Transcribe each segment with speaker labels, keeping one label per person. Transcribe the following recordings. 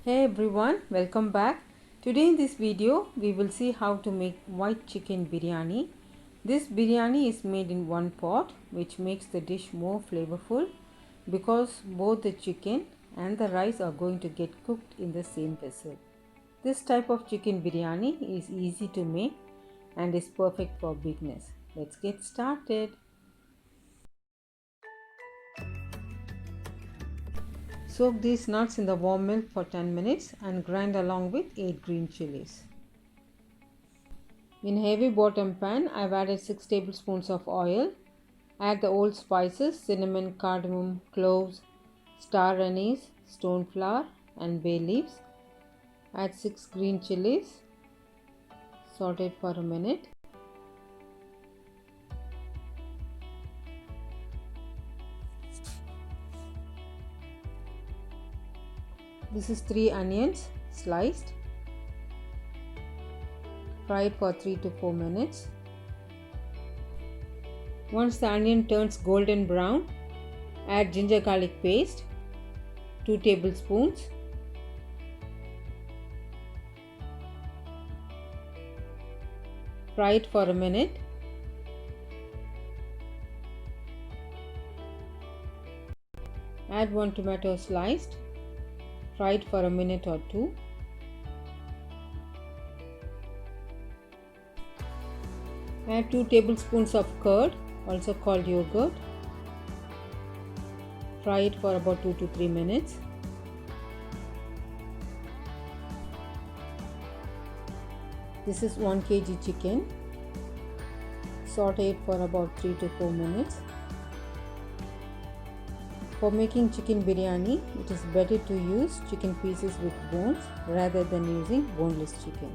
Speaker 1: Hey everyone, welcome back. Today in this video we will see how to make white chicken biryani. This biryani is made in one pot, which makes the dish more flavorful because both the chicken and the rice are going to get cooked in the same vessel. This type of chicken biryani is easy to make and is perfect for beginners. Let's get started. Soak these nuts in the warm milk for 10 minutes and grind along with 8 green chillies. In a heavy bottom pan, I've added 6 tablespoons of oil. Add the old spices, cinnamon, cardamom, cloves, star anise, stone flower and bay leaves. Add 6 green chillies. Saute it for a minute. This is 3 onions sliced. Fry it for 3 to 4 minutes. Once the onion turns golden brown, add ginger garlic paste, 2 tablespoons. Fry it for a minute. Add 1 tomato sliced. Fry it for a minute or 2. Add 2 tablespoons of curd, also called yogurt. Fry it for about 2 to 3 minutes. This is 1 kg chicken. Saute it for about 3 to 4 minutes. For making chicken biryani, it is better to use chicken pieces with bones rather than using boneless chicken.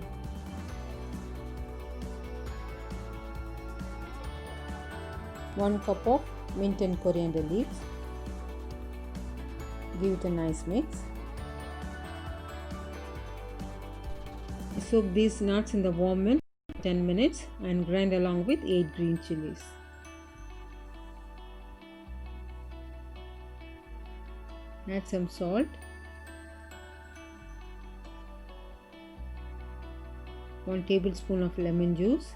Speaker 1: One cup of mint and coriander leaves. Give it a nice mix. Soak these nuts in the warm milk for 10 minutes and grind along with 8 green chillies. Add some salt. One tablespoon of lemon juice.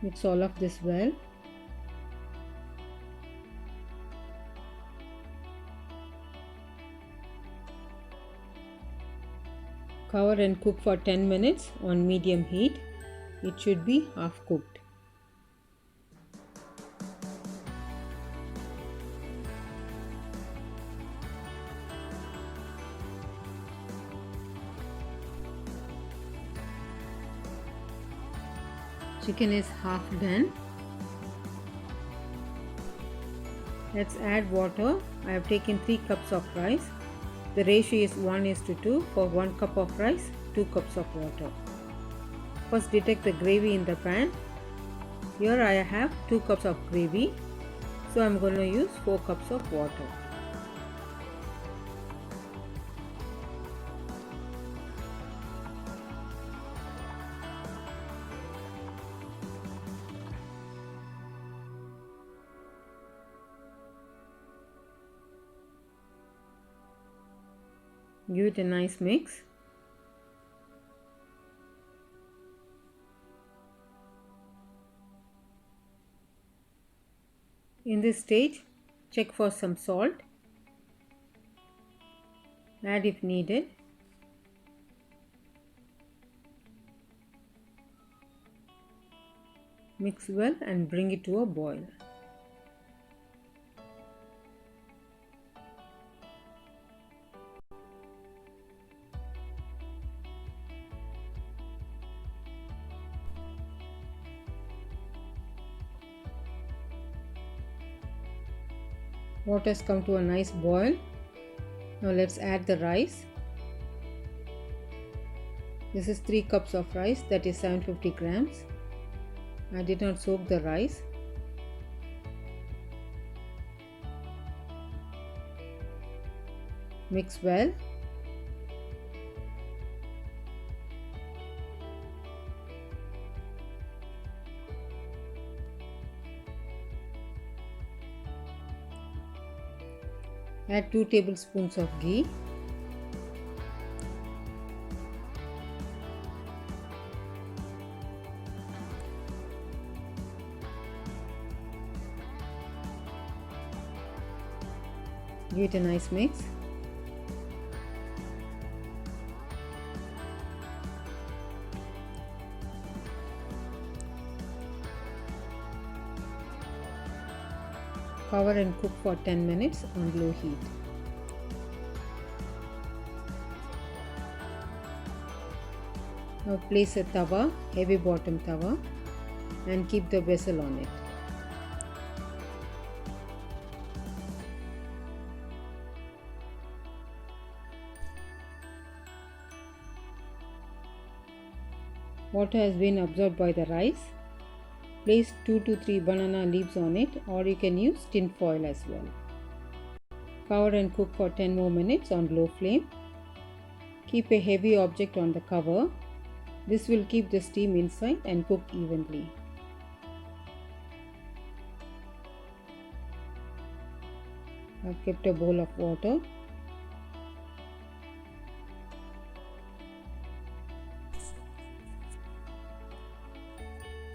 Speaker 1: Mix all of this well. Cover and cook for 10 minutes on medium heat. It should be half cooked. Chicken is half done. Let's add water. I have taken 3 cups of rice. The ratio is 1:2 for 1 cup of rice, 2 cups of water. First detect the gravy in the pan. Here I have 2 cups of gravy, so I am going to use 4 cups of water. Give it a nice mix. In this stage, check for some salt. Add if needed. Mix well and bring it to a boil. Water has come to a nice boil. Now let's add the rice. This is 3 cups of rice, that is 750 grams. I did not soak the rice. Mix well. Add 2 tablespoons of ghee. Give it a nice mix. Cover and cook for 10 minutes on low heat. Now place a tawa, heavy bottom tawa, and keep the vessel on it. Water has been absorbed by the rice. Place 2 to 3 banana leaves on it, or you can use tin foil as well. Cover and cook for 10 more minutes on low flame. Keep a heavy object on the cover. This will keep the steam inside and cook evenly. I've kept a bowl of water.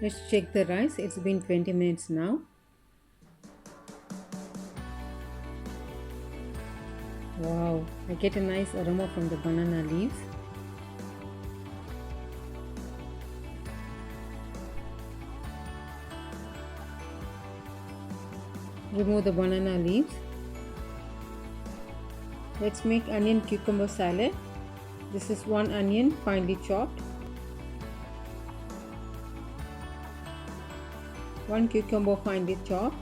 Speaker 1: Let's check the rice. It's been 20 minutes now. Wow, I get a nice aroma from the banana leaves. Remove the banana leaves. Let's make onion cucumber salad. This is 1 onion finely chopped, 1 cucumber finely chopped,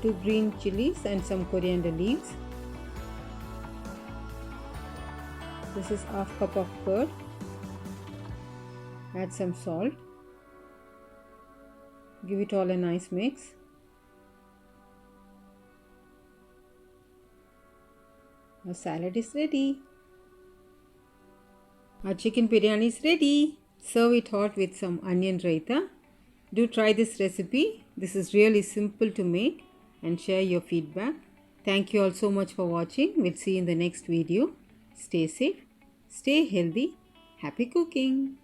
Speaker 1: 2 green chillies and some coriander leaves. This is half cup of curd. Add some salt. Give it all a nice mix. Our salad is ready. Our chicken biryani is ready. Serve it hot with some onion raita. Do try this recipe. This is really simple to make, and share your feedback. Thank you all so much for watching. We'll see you in the next video. Stay safe, stay healthy, happy cooking.